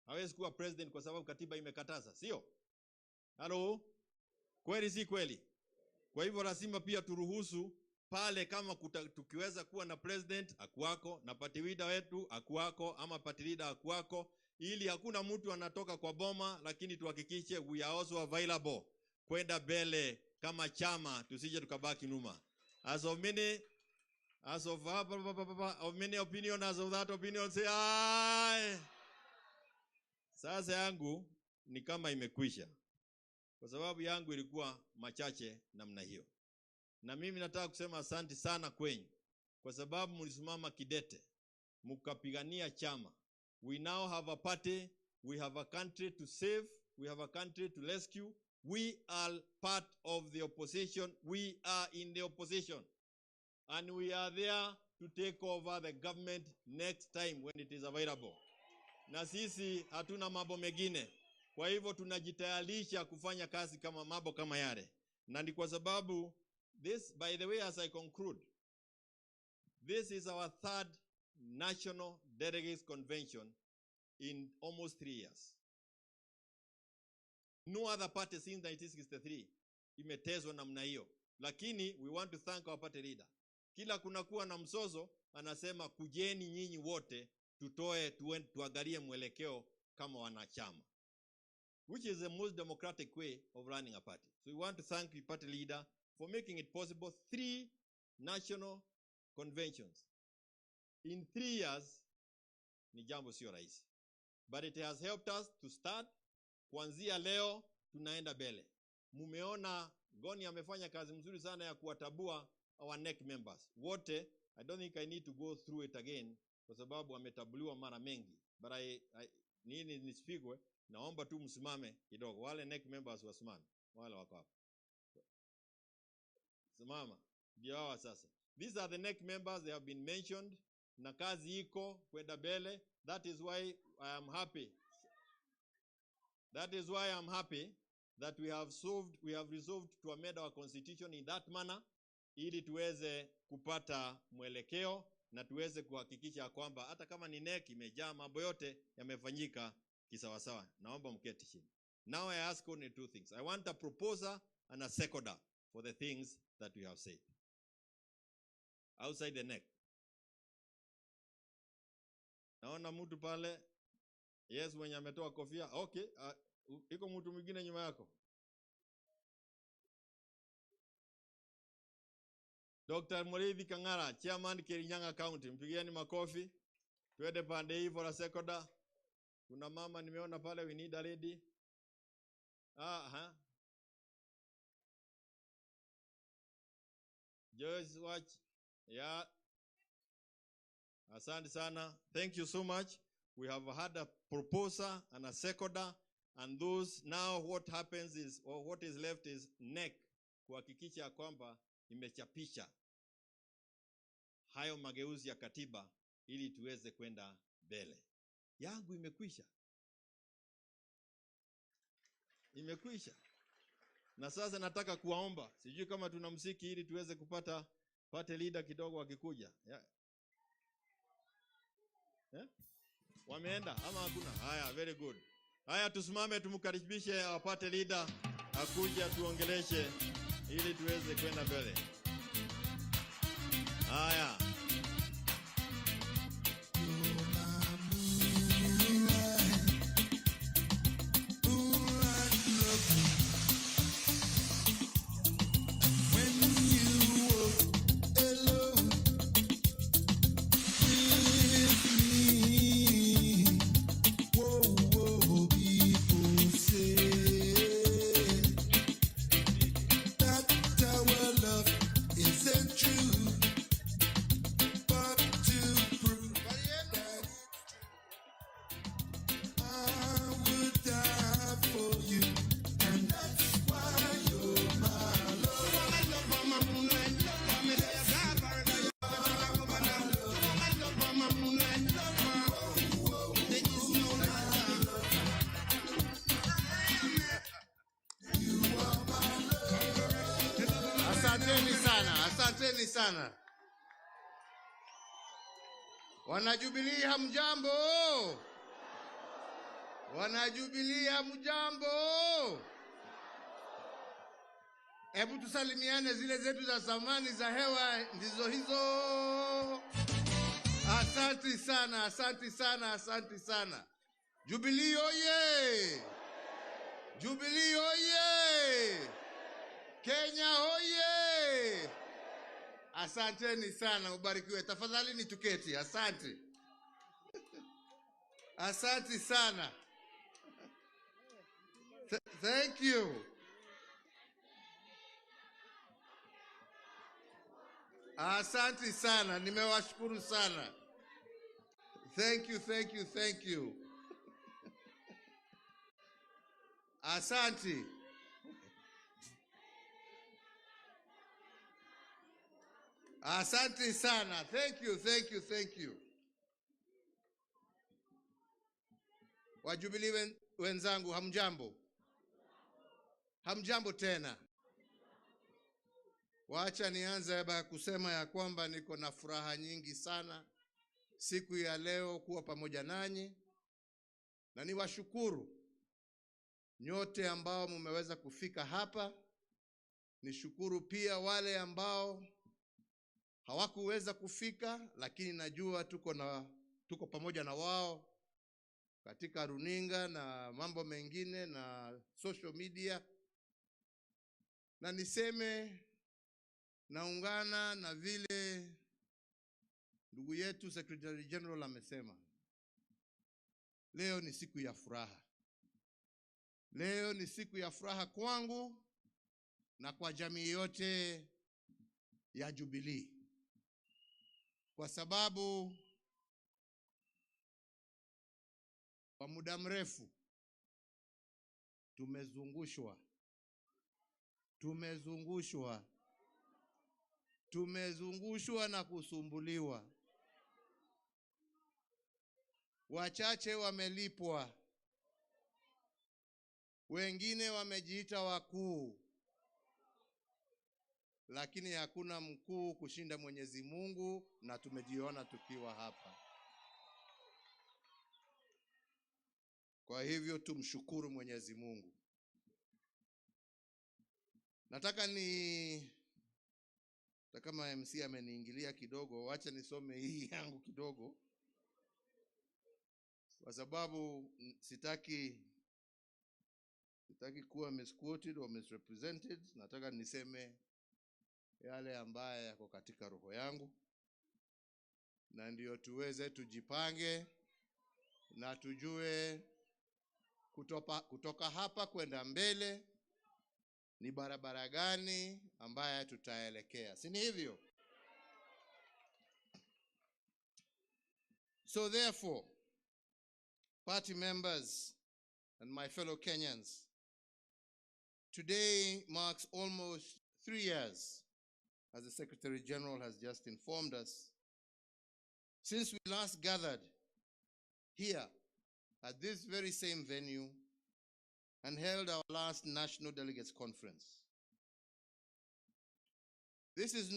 hawezi kuwa president kwa sababu katiba imekataza, sio? Halo? Kweli si kweli? Kwa hivyo lazima pia turuhusu pale kama tukiweza kuwa na president akuwako na party leader wetu akuwako ama party leader akuwako, ili hakuna mtu anatoka kwa boma, lakini tuhakikishe we are also available kwenda mbele kama chama, tusije tukabaki nyuma. As of many opinion, as of that opinion, say aye. Sasa yangu ni kama imekwisha, kwa sababu yangu ilikuwa machache namna hiyo. Na mimi nataka kusema asante sana kwenyu, kwa sababu mlisimama kidete, mkapigania chama. We now have a party, we have a country to save, we have a country to rescue. We are part of the opposition, we are in the opposition. And we are there to take over the government next time when it is available. Na sisi hatuna mambo mengine. Kwa hivyo tunajitayarisha kufanya kazi kama mambo kama yale. Na ni kwa sababu this, by the way, as I conclude, this is our third National Delegates Convention in almost 3 years. No other party since 1963 imetezwa namna hiyo. Lakini we want to thank our party leader. Kila kunakuwa na mzozo, anasema kujeni nyinyi wote tuangalie mwelekeo kama wanachama, which is the most democratic way of running a party. So we want to thank the party leader for making it possible 3 national conventions in 3 years. Ni jambo sio rahisi, but it has helped us to start. Kuanzia leo tunaenda mbele. Mumeona Goni amefanya kazi mzuri sana ya kuwatabua our NEC members wote. I don't think I need to go through it again, kwa sababu ametabuliwa mara mengi. But nini nisipigwe, naomba tu msimame kidogo. Wale NEC members wasimame, wale wako hapa. Simama, ndio hawa sasa. These are the NEC members, they have been mentioned. Na kazi iko kwenda mbele. That is why I am happy. That is why I'm happy that we have resolved to amend our constitution in that manner, ili tuweze kupata mwelekeo na tuweze kuhakikisha kwamba hata kama ni NEC imejaa mambo yote yamefanyika kisawasawa. Naomba mketi chini. Now I ask only 2 things. I want a proposer and a seconder for the things that we have said. Outside the NEC. Naona mtu pale. Yes, mwenye ametoa kofia. Okay, iko mtu mwingine nyuma yako. Dr. Muriithi Kang'ara, Chairman Kirinyaga County. Mpigieni makofi. Tuende pande hii for a seconder. Kuna mama nimeona pale, we need a lady. Joyce Watch. Yeah. Asante sana. Thank you so much. We have had a proposer and a seconder, and those now what happens is, or what is left is NEC kuhakikisha kwamba imechapisha hayo mageuzi ya katiba ili tuweze kwenda mbele. Yangu imekwisha. Imekwisha. Na sasa nataka kuwaomba, sijui kama tuna muziki ili tuweze kupata party leader kidogo wakikuja. Yeah. Wameenda ama hakuna? Haya, very good. Haya, tusimame tumkaribishe our party leader akuja tuongeleshe ili tuweze kwenda mbele. Haya. Asanteni sana. Wana Jubilee hamjambo. Wana Jubilee hamjambo? Hebu tusalimiane, zile zetu za zamani za hewa ndizo hizo. Asante sana, asante sana, asante sana. Jubilee oye! Jubilee oye! Kenya oye! Asanteni sana, ubarikiwe. Tafadhali ni tuketi. Asante. Asante sana. Thank you. Asante sana, nimewashukuru sana. Thank you, thank you, thank you. Asante. Asante sana. Thank you, thank you, thank you. Wajubilee wenzangu, hamjambo? Hamjambo tena. Wacha nianze kusema ya kwamba niko na furaha nyingi sana siku ya leo kuwa pamoja nanyi, na niwashukuru nyote ambao mmeweza kufika hapa. Nishukuru pia wale ambao hawakuweza kufika, lakini najua tuko pamoja na wao katika runinga na mambo mengine na social media. Na niseme naungana na vile ndugu yetu Secretary General amesema. Leo ni siku ya furaha. Leo ni siku ya furaha kwangu na kwa jamii yote ya Jubilee. Kwa sababu kwa muda mrefu tumezungushwa na kusumbuliwa. Wachache wamelipwa, wengine wamejiita wakuu, lakini hakuna mkuu kushinda Mwenyezi Mungu, na tumejiona tukiwa hapa. Kwa hivyo tumshukuru Mwenyezi Mungu. Nataka kama MC ameniingilia kidogo, wacha nisome hii yangu kidogo, kwa sababu sitaki kuwa misquoted or misrepresented. Nataka niseme yale ambaye yako katika roho yangu, na ndio tuweze tujipange na tujue kutoka hapa kwenda mbele ni barabara gani ambaye tutaelekea. Si ni hivyo? So therefore, party members and my fellow Kenyans, today marks almost 3 years, as the Secretary General has just informed us, since we last gathered here at this very same venue and held our last National Delegates Conference. This is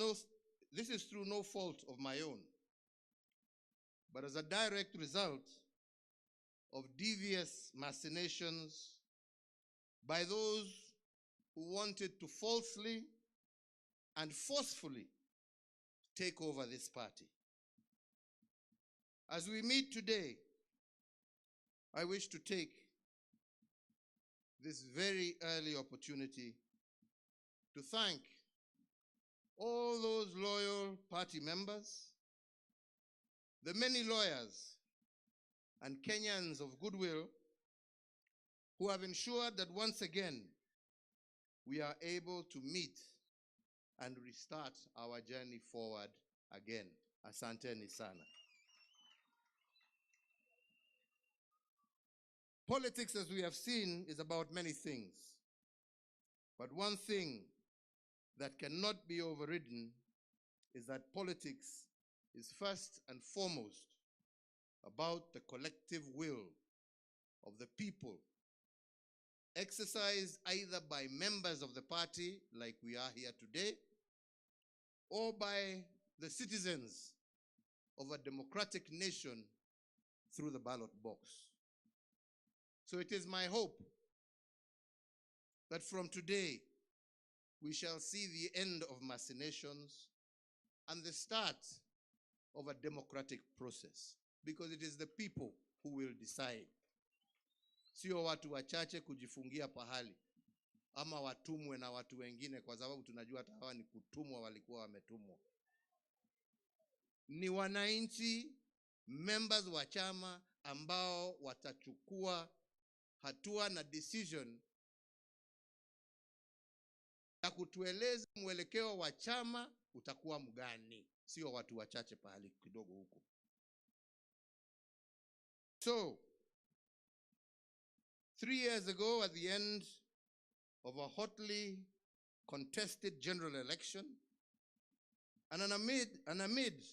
through no fault of my own, but as a direct result of devious machinations by those who wanted to falsely and forcefully take over this party. As we meet today, I wish to take this very early opportunity to thank all those loyal party members, the many lawyers and Kenyans of goodwill who have ensured that once again we are able to meet and restart our journey forward again. Asanteni sana. Politics, as we have seen, is about many things. But one thing that cannot be overridden is that politics is first and foremost about the collective will of the people, exercised either by members of the party, like we are here today, or by the citizens of a democratic nation through the ballot box. So it is my hope that from today we shall see the end of machinations and the start of a democratic process, because it is the people who will decide. Sio watu wachache kujifungia pahali ama watumwe na watu wengine, kwa sababu tunajua hata hawa ni kutumwa, walikuwa wametumwa. Ni wananchi, members wa chama, ambao watachukua hatua na decision ya kutueleza mwelekeo wa chama utakuwa mgani, sio watu wachache pahali kidogo huko. So 3 years ago, at the end of a hotly contested general election, and amid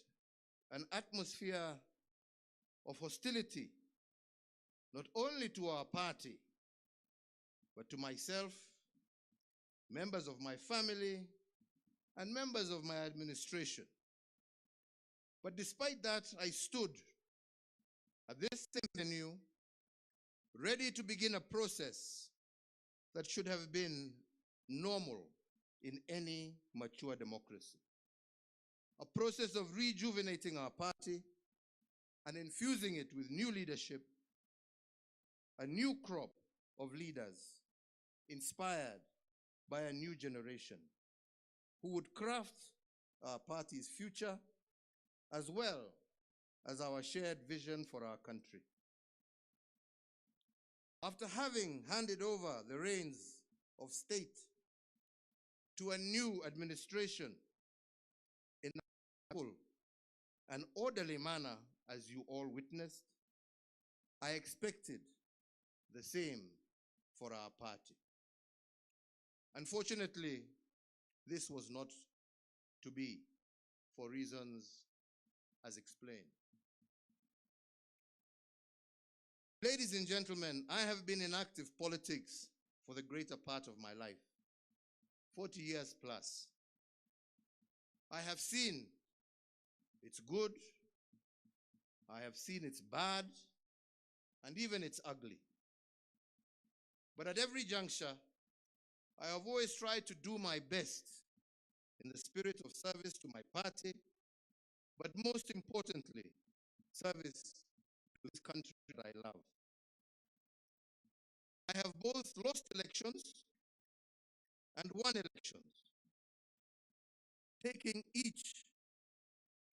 an atmosphere of hostility, not only to our party, but to myself, members of my family, and members of my administration. But despite that, I stood at this same venue, ready to begin a process that should have been normal in any mature democracy. A process of rejuvenating our party and infusing it with new leadership, a new crop of leaders inspired by a new generation who would craft our party's future as well as our shared vision for our country. After having handed over the reins of state to a new administration in a full and orderly manner, as you all witnessed, I expected the same for our party. Unfortunately, this was not to be, for reasons as explained. Ladies and gentlemen, I have been in active politics for the greater part of my life, 40 years plus. I have seen its good, I have seen its bad, and even its ugly. But at every juncture, I have always tried to do my best in the spirit of service to my party, but most importantly, service to this country that I love. I have both lost elections and won elections, taking each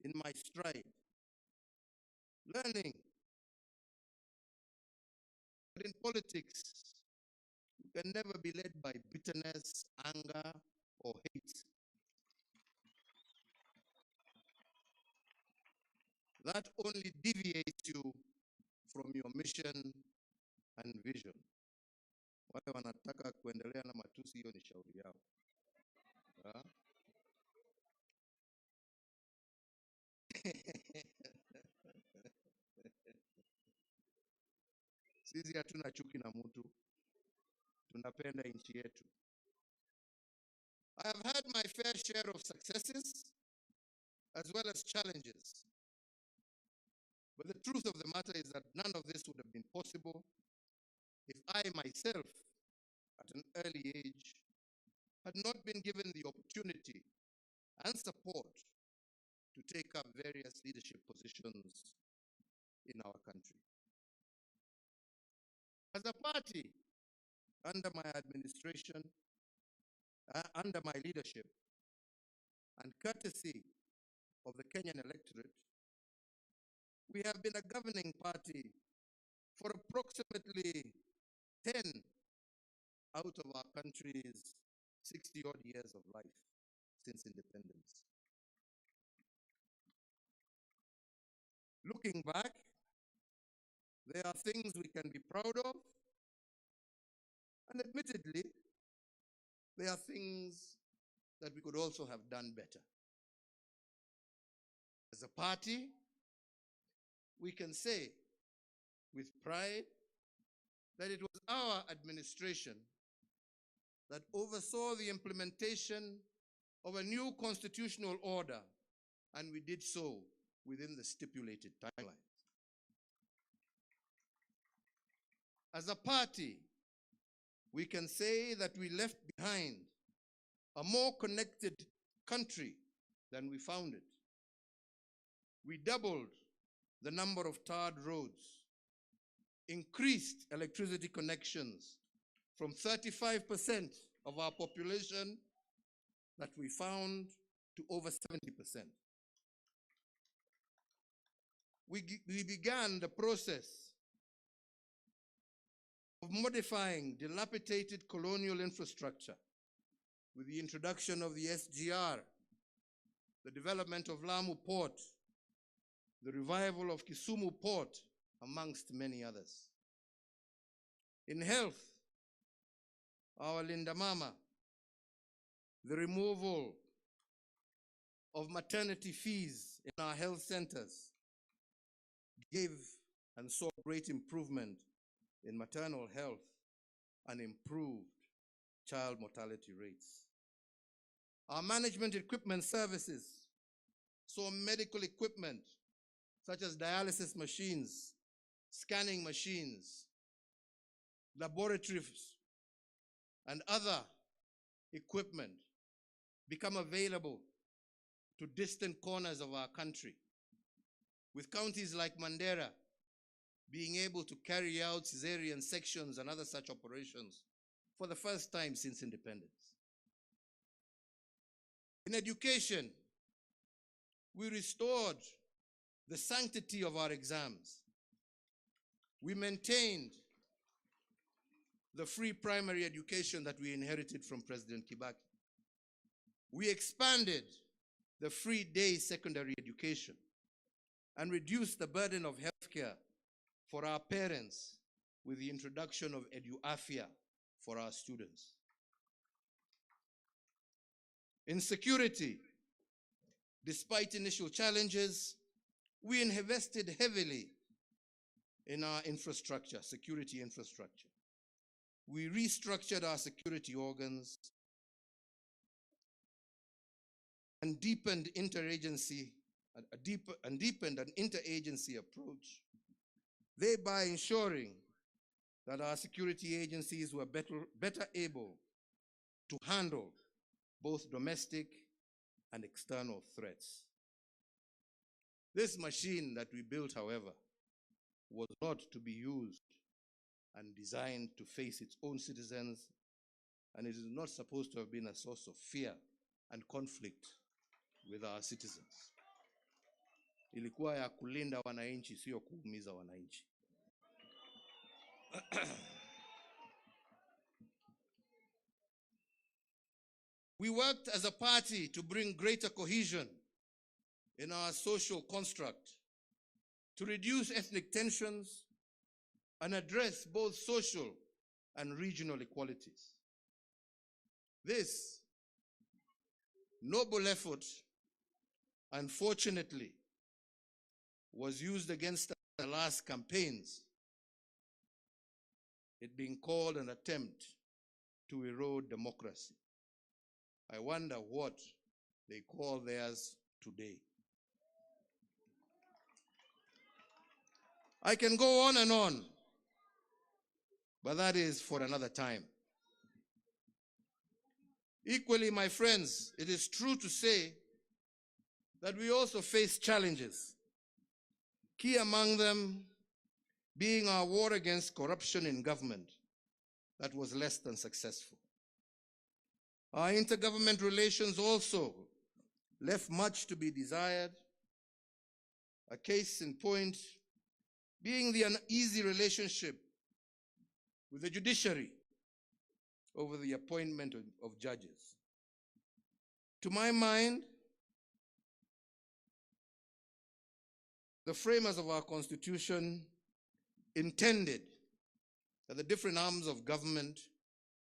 in my stride, learning that in politics, you can never be led by bitterness, anger, or hate. That only deviates you from your mission and vision. Wale wanataka kuendelea na matusi, hiyo ni shauri yao. Sisi hatuna chuki na mtu, tunapenda nchi yetu. I have had my fair share of successes as well as challenges. But the truth of the matter is that none of this would have been possible if I myself, at an early age, had not been given the opportunity and support to take up various leadership positions in our country. As a party, under my administration, under my leadership, and courtesy of the Kenyan electorate, we have been a governing party for approximately 10 out of our country's 60-odd years of life since independence. Looking back, there are things we can be proud of, and admittedly, there are things that we could also have done better. As a party, we can say with pride that it was our administration that oversaw the implementation of a new constitutional order, and we did so within the stipulated timelines. As a party, we can say that we left behind a more connected country than we found it. We doubled the number of tarred roads, increased electricity connections from 35% of our population that we found to over 70%. We began the process of modifying dilapidated colonial infrastructure with the introduction of the SGR, the development of Lamu Port, the revival of Kisumu Port, amongst many others. In health, our Linda Mama, the removal of maternity fees in our health centers gave and saw great improvement in maternal health and improved child mortality rates. Our management equipment services saw medical equipment such as dialysis machines, scanning machines, laboratories, and other equipment become available to distant corners of our country, with counties like Mandera being able to carry out cesarean sections and other such operations for the first time since independence. In education, we restored the sanctity of our exams. We maintained the free primary education that we inherited from President Kibaki. We expanded the free day secondary education and reduced the burden of healthcare for our parents with the introduction of EduAfia for our students. In security, despite initial challenges, we invested heavily in our infrastructure, security infrastructure. We restructured our security organs and deepened an interagency approach, thereby ensuring that our security agencies were better able to handle both domestic and external threats. This machine that we built, however, was not to be used and designed to face its own citizens, and it is not supposed to have been a source of fear and conflict with our citizens. Ilikuwa ya kulinda wananchi, sio kuumiza wananchi. We worked as a party to bring greater cohesion in our social construct, to reduce ethnic tensions and address both social and regional equalities. This noble effort, unfortunately, was used against us in the last campaigns, it being called an attempt to erode democracy. I wonder what they call theirs today. I can go on and on, but that is for another time. Equally, my friends, it is true to say that we also face challenges, key among them being our war against corruption in government that was less than successful. Our intergovernment relations also left much to be desired. A case in point being the uneasy relationship with the judiciary over the appointment of judges. To my mind, the framers of our Constitution intended that the different arms of government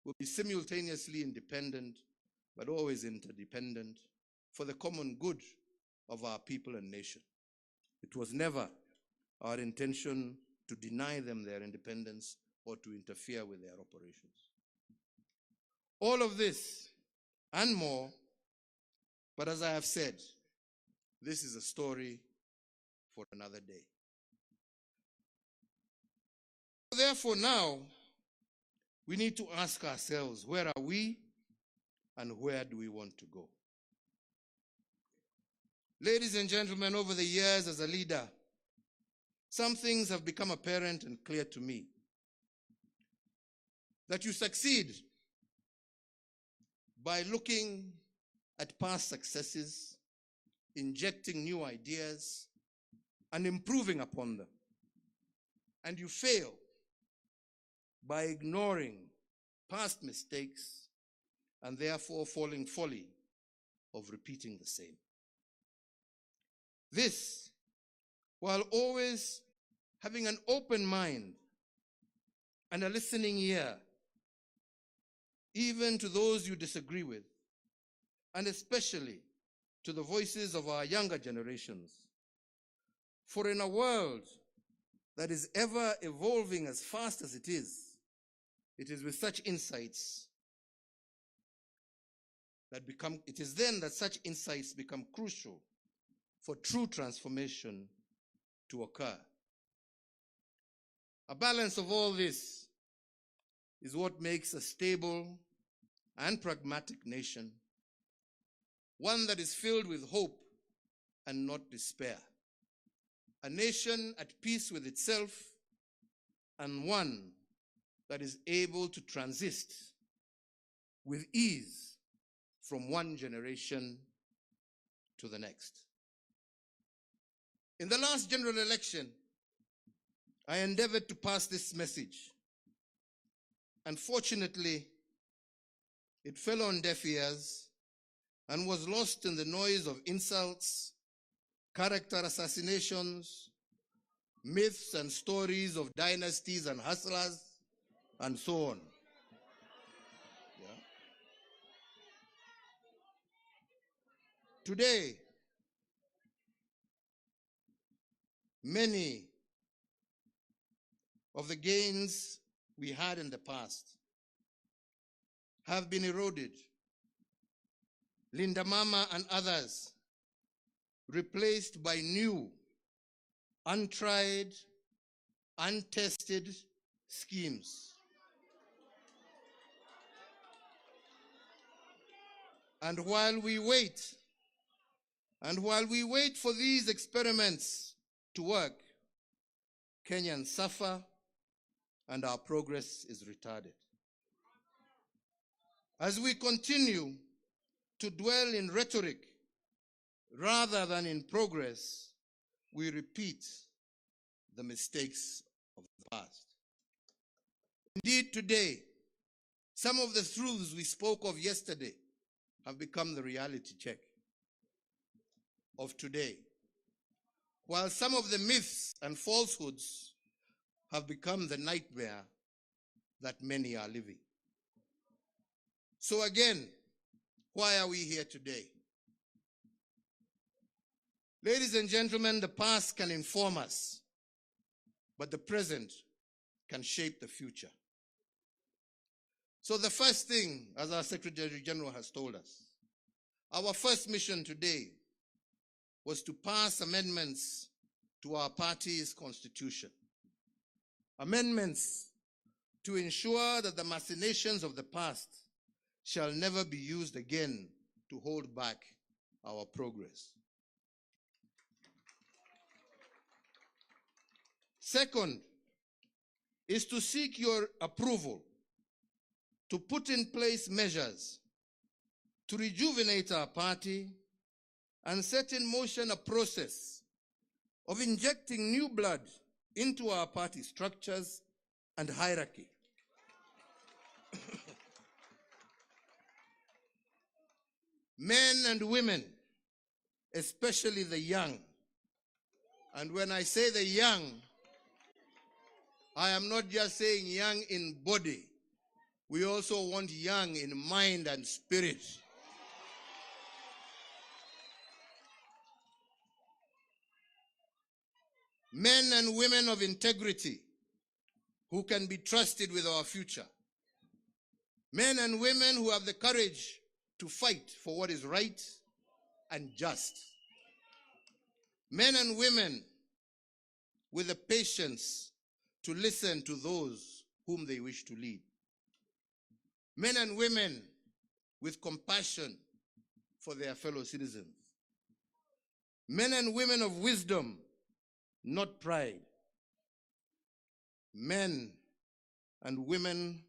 would be simultaneously independent, but always interdependent, for the common good of our people and nation. It was never our intention to deny them their independence or to interfere with their operations. All of this and more, but as I have said, this is a story for another day. Therefore, therefore now, we need to ask ourselves, where are we and where do we want to go? Ladies and gentlemen, over the years as a leader, some things have become apparent and clear to me. That you succeed by looking at past successes, injecting new ideas, and improving upon them. And you fail by ignoring past mistakes and therefore falling folly of repeating the same. This, while always having an open mind and a listening ear, even to those you disagree with, and especially to the voices of our younger generations. For in a world that is ever evolving as fast as it is with such insights that become, it is then that such insights become crucial for true transformation to occur. A balance of all this is what makes a stable and pragmatic nation, one that is filled with hope and not despair, a nation at peace with itself, and one that is able to transist with ease from one generation to the next. In the last general election, I endeavored to pass this message. Unfortunately, it fell on deaf ears and was lost in the noise of insults, character assassinations, myths and stories of dynasties and hustlers, and so on. Yeah. Today, many of the gains we had in the past have been eroded. Linda Mama and others replaced by new, untried, untested schemes. And while we wait for these experiments to work, Kenyans suffer and our progress is retarded. As we continue to dwell in rhetoric rather than in progress, we repeat the mistakes of the past. Indeed, today, some of the truths we spoke of yesterday have become the reality check of today, while some of the myths and falsehoods have become the nightmare that many are living. So again, why are we here today? Ladies and gentlemen, the past can inform us, but the present can shape the future. So the first thing, as our Secretary General has told us, our first mission today was to pass amendments to our party's constitution. Amendments to ensure that the machinations of the past shall never be used again to hold back our progress. Second is to seek your approval to put in place measures to rejuvenate our party and set in motion a process of injecting new blood into our party structures and hierarchy. Men and women, especially the young, and when I say the young, I am not just saying young in body. We also want young in mind and spirit. Men and women of integrity who can be trusted with our future. Men and women who have the courage to fight for what is right and just. Men and women with the patience to listen to those whom they wish to lead. Men and women with compassion for their fellow citizens. Men and women of wisdom, not pride. Men and women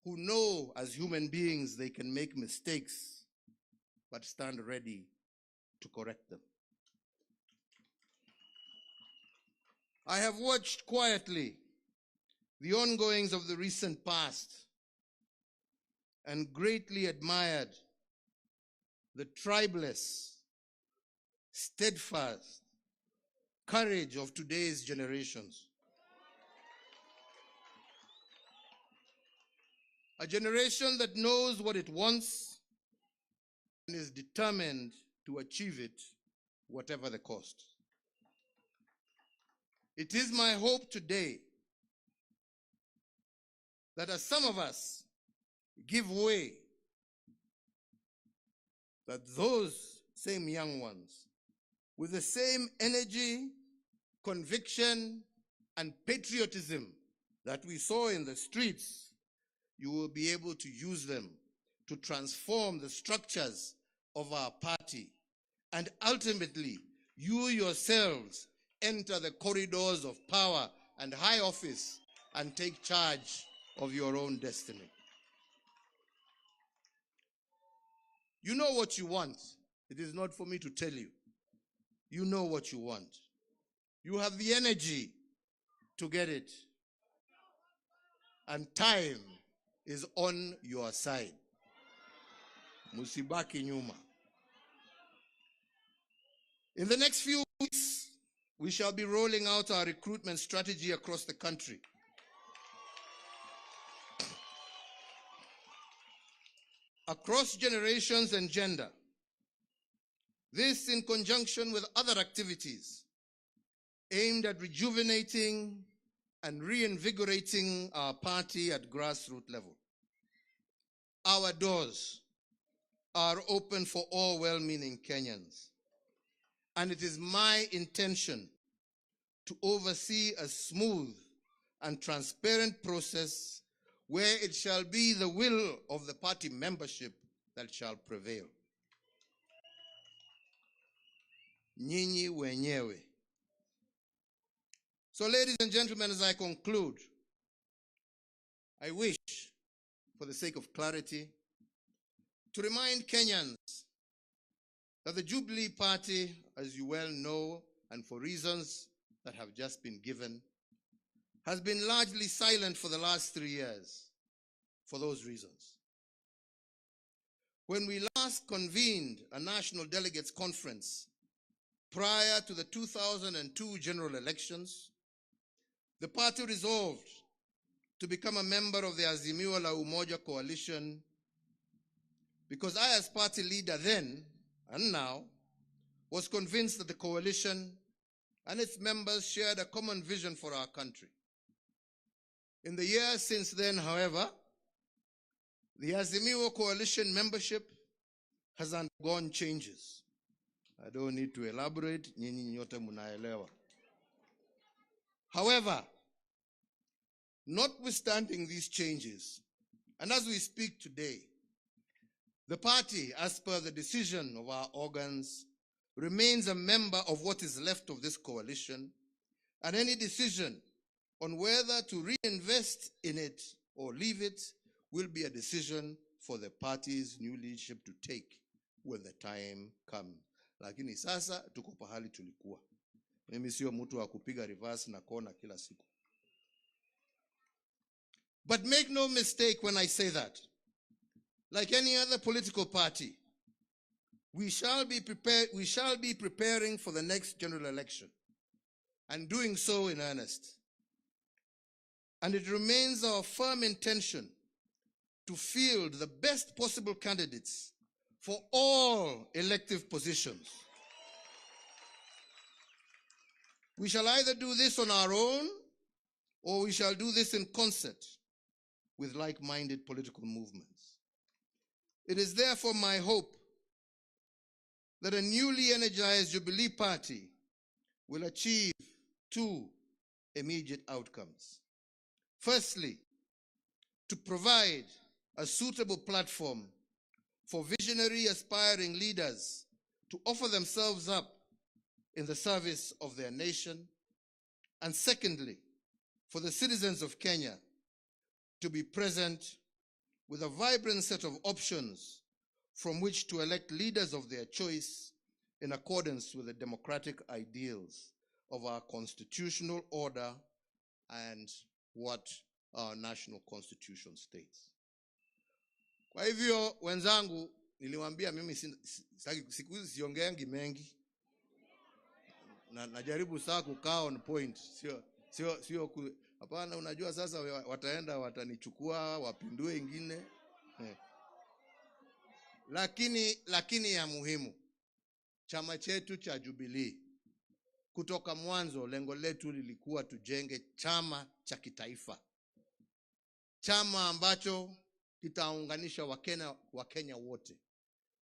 who know as human beings they can make mistakes, but stand ready to correct them. I have watched quietly the ongoings of the recent past and greatly admired the tribeless, steadfast courage of today's generations. A generation that knows what it wants and is determined to achieve it, whatever the cost. It is my hope today that as some of us give way, that those same young ones, with the same energy, conviction, and patriotism that we saw in the streets, you will be able to use them to transform the structures of our party. And ultimately, you yourselves enter the corridors of power and high office and take charge of your own destiny. You know what you want. It is not for me to tell you. You know what you want. You have the energy to get it. And time is on your side. Musibaki nyuma. In the next few weeks, we shall be rolling out our recruitment strategy across the country. Across generations and gender. This in conjunction with other activities aimed at rejuvenating and reinvigorating our party at grassroots level. Our doors are open for all well-meaning Kenyans. And it is my intention to oversee a smooth and transparent process where it shall be the will of the party membership that shall prevail. Nyinyi wenyewe. So ladies and gentlemen, as I conclude, I wish, for the sake of clarity, to remind Kenyans that the Jubilee Party, as you well know, and for reasons that have just been given, has been largely silent for the last 3 years for those reasons. When we last convened a national delegates conference prior to the 2002 general elections, the party resolved to become a member of the Azimio la Umoja coalition because I, as party leader then and now, was convinced that the coalition and its members shared a common vision for our country. In the years since then, however, the Azimio coalition membership has undergone changes. I don't need to elaborate, nyinyi nyote munaelewa. However, notwithstanding these changes, and as we speak today, the party, as per the decision of our organs, remains a member of what is left of this coalition, and any decision on whether to reinvest in it or leave it will be a decision for the party's new leadership to take when the time comes. Lakini sasa tuko pahali tulikuwa. Mimi sio mtu wa kupiga reverse na kona kila siku. But make no mistake when I say that. Like any other political party, we shall be preparing for the next general election and doing so in earnest. And it remains our firm intention to field the best possible candidates for all elective positions. We shall either do this on our own or we shall do this in concert with like-minded political movements. It is therefore my hope that a newly energized Jubilee Party will achieve 2 immediate outcomes. Firstly, to provide a suitable platform for visionary aspiring leaders to offer themselves up in the service of their nation. And secondly, for the citizens of Kenya to be present with a vibrant set of options from which to elect leaders of their choice in accordance with the democratic ideals of our constitutional order and what our national constitution states. Kwa hivyo wenzangu, niliwaambia mimi siku hizi siongeangi mengi. Najaribu saa kukaa on point. Sio hapana, unajua sasa wataenda watanichukua wapindue ingine. Lakini ya muhimu, chama chetu cha Jubilee kutoka mwanzo lengo letu lilikuwa tujenge chama cha kitaifa. Chama ambacho kitaunganisha Wakenya wote.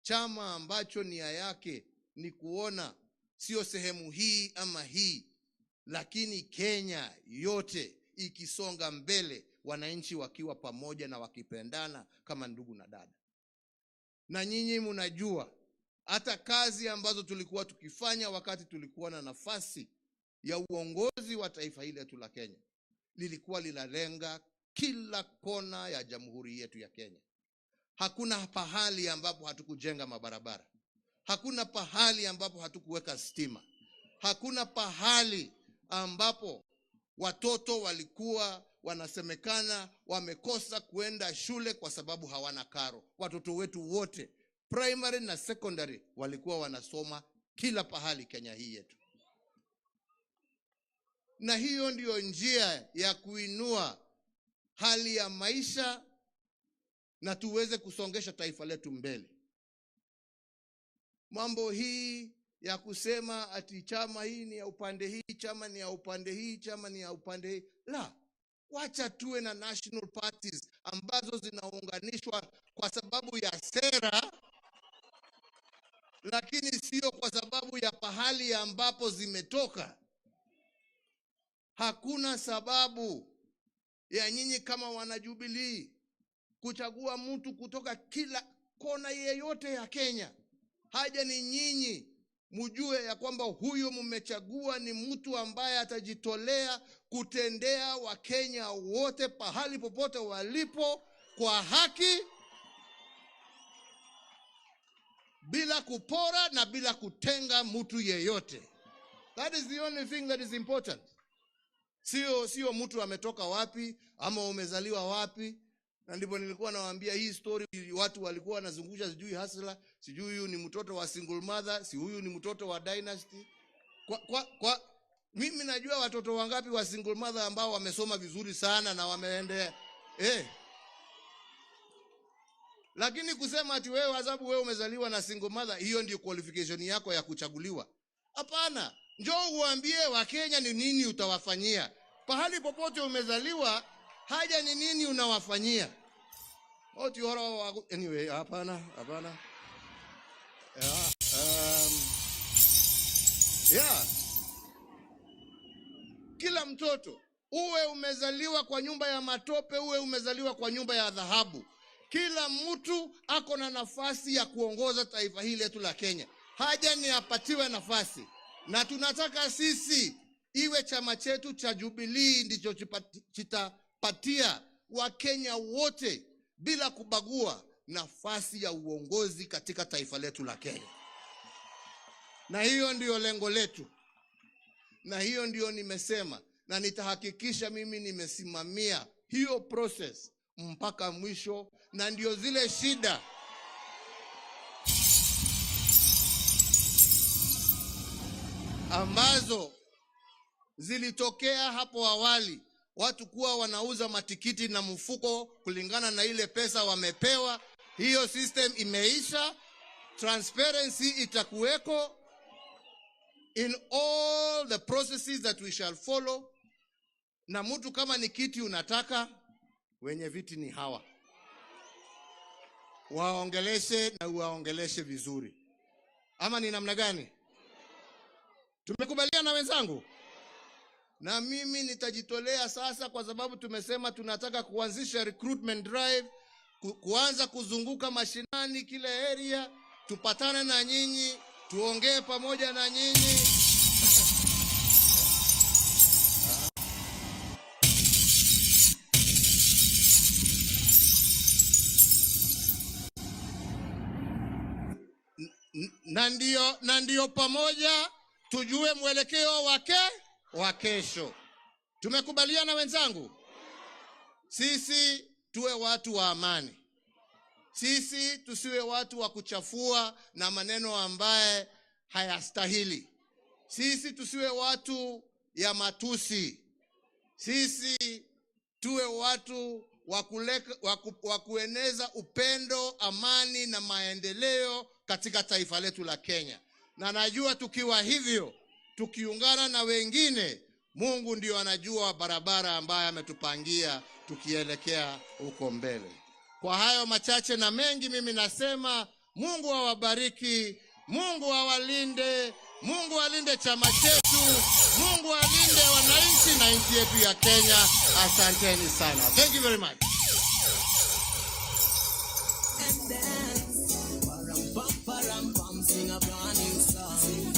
Chama ambacho nia yake ni kuona sio sehemu hii ama hii, lakini Kenya yote ikisonga mbele, wananchi wakiwa pamoja na wakipendana kama ndugu na dada. Na nyinyi mnajua hata kazi ambazo tulikuwa tukifanya wakati tulikuwa na nafasi ya uongozi wa taifa hili letu la Kenya, lilikuwa linalenga kila kona ya jamhuri yetu ya Kenya. Hakuna pahali ambapo hatukujenga mabarabara. Hakuna pahali ambapo hatukuweka stima. Hakuna pahali ambapo watoto walikuwa wanasemekana wamekosa kuenda shule kwa sababu hawana karo. Watoto wetu wote, primary na secondary, walikuwa wanasoma kila pahali Kenya hii yetu. Na hiyo ndio njia ya kuinua hali ya maisha na tuweze kusongesha taifa letu mbele. Mambo hii ya kusema ati chama hii ni ya upande hii, chama ni ya upande hii, chama ni ya upande hii, la, wacha tuwe na national parties ambazo zinaunganishwa kwa sababu ya sera, lakini sio kwa sababu ya pahali ambapo zimetoka. Hakuna sababu ya nyinyi kama wana Jubilee kuchagua mtu kutoka kila kona yeyote ya Kenya. Haja ni nyinyi mjue ya kwamba huyo mmechagua ni mtu ambaye atajitolea kutendea Wakenya wote pahali popote walipo kwa haki, bila kupora na bila kutenga mtu yeyote. That is the only thing that is important. Sio mtu ametoka wapi ama umezaliwa wapi. Na ndipo nilikuwa nawaambia hii story, watu walikuwa wanazungusha sijui hasla, sijui huyu ni mtoto wa single mother, si huyu ni mtoto wa dynasty. Mimi najua watoto wangapi wa single mother ambao wamesoma vizuri sana na wameendea. Lakini kusema ati wewe sababu wewe umezaliwa na single mother, hiyo ndio qualification yako ya kuchaguliwa. Hapana, njoo uambie Wakenya ni nini utawafanyia. Pahali popote umezaliwa, haja ni nini unawafanyia. Anyway, hapana. Kila mtoto, uwe umezaliwa kwa nyumba ya matope, uwe umezaliwa kwa nyumba ya dhahabu, kila mtu ako na nafasi ya kuongoza taifa hili letu la Kenya. Haja ni apatiwe nafasi. Na tunataka sisi iwe chama chetu cha Jubilee ndicho chitapatia Wakenya wote bila kubagua nafasi ya uongozi katika taifa letu la Kenya. Na hiyo ndio lengo letu. Na hiyo ndio nimesema, na nitahakikisha mimi nimesimamia hiyo process mpaka mwisho. Na ndio zile shida ambazo zilitokea hapo awali, watu kuwa wanauza matikiti na mfuko kulingana na ile pesa wamepewa. Hiyo system imeisha. Transparency itakuweko in all the processes that we shall follow. Na mtu kama ni kiti unataka, wenye viti ni hawa, waongeleshe na waongeleshe vizuri. Ama ni namna gani? Tumekubaliana wenzangu? Na mimi nitajitolea sasa, kwa sababu tumesema tunataka kuanzisha recruitment drive, kuanza kuzunguka mashinani kila area, tupatane na nyinyi, tuongee pamoja na nyinyi. Na ndio pamoja tujue mwelekeo wa kesho. Tumekubaliana wenzangu? Sisi tuwe watu wa amani. Sisi tusiwe watu wa kuchafua na maneno ambaye hayastahili. Sisi tusiwe watu ya matusi. Sisi tuwe watu wa kueneza upendo, amani na maendeleo katika taifa letu la Kenya. Na najua tukiwa hivyo, tukiungana na wengine, Mungu ndio anajua barabara ambayo ametupangia tukielekea huko mbele. Kwa hayo machache na mengi, mimi nasema Mungu awabariki, Mungu awalinde, Mungu alinde chama chetu, Mungu alinde wananchi na nchi yetu ya Kenya. Asanteni sana. Thank you very much. Sing a brand new song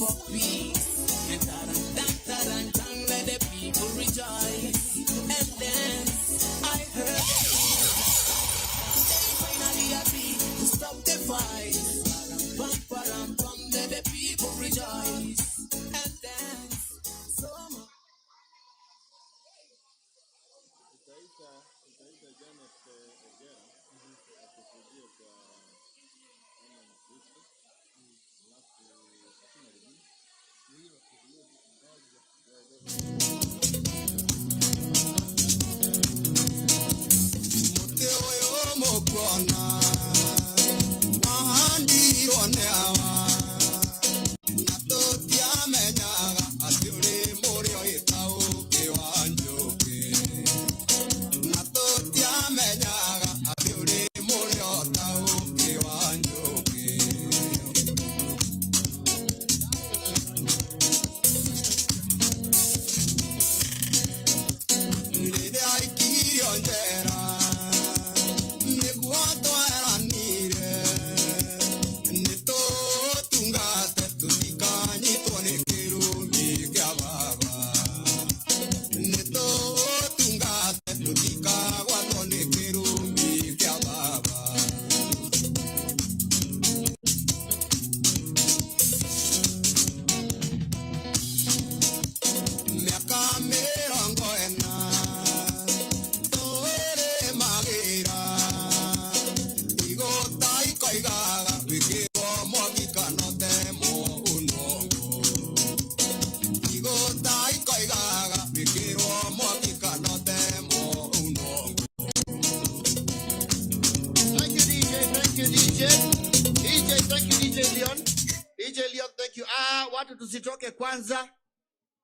for peace and let the people rejoice and dance. I heard they finally happy to stop the fight. Let the people rejoice and dance. So much.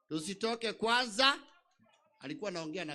Tusitoke kwanza. Alikuwa anaongea na